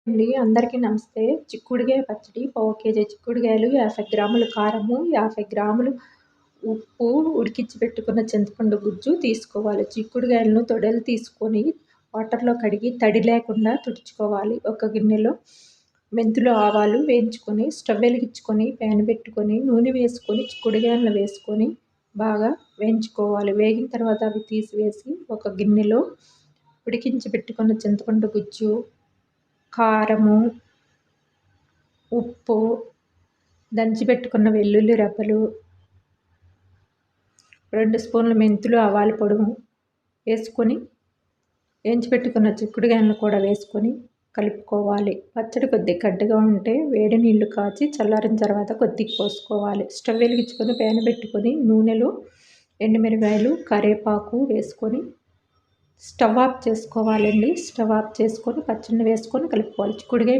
అండి అందరికీ నమస్తే. చిక్కుడుగాయ పచ్చడి, పావు కేజీ చిక్కుడుగాయలు, 50 గ్రాములు కారము, 50 గ్రాములు ఉప్పు, ఉడికించి పెట్టుకున్న చింతపండు గుజ్జు తీసుకోవాలి. చిక్కుడుగాయలను తొడలు తీసుకొని వాటర్‌లో కడిగి తడి లేకుండా తుడుచుకోవాలి. ఒక గిన్నెలో మెంతులు, ఆవాలు వేయించుకొని స్టవ్ వెలిగించుకొని పాన్ పెట్టుకొని నూనె వేసుకొని చిక్కుడుగాయలను వేసుకొని బాగా వేయించుకోవాలి. వేగిన తర్వాత అవి తీసివేసి ఒక గిన్నెలో ఉడికించి పెట్టుకున్న చింతపండు గుజ్జు, కారము, ఉప్పు, దంచి పెట్టుకున్న వెల్లుల్లి రెబ్బలు, 2 స్పూన్ల మెంతులు, ఆవాల పొడి వేసుకొని వేయించి పెట్టుకున్న చిక్కుడుగాయలను కూడా వేసుకొని కలుపుకోవాలి. పచ్చడి కొద్దిగా గడ్డగా ఉంటే వేడి నీళ్లు కాచి చల్లారిన తర్వాత కొద్దిగా పోసుకోవాలి. స్టవ్ వెలిగించుకొని ప్యాన్ పెట్టుకొని నూనెలో ఎండుమిరపకాయలు, కరివేపాకు వేసుకొని స్టవ్ ఆఫ్ చేసుకోవాలండి. స్టవ్ ఆఫ్ చేసుకొని పచ్చడిని వేసుకొని కలుపుకోవాలి. చిక్కుడుగాయ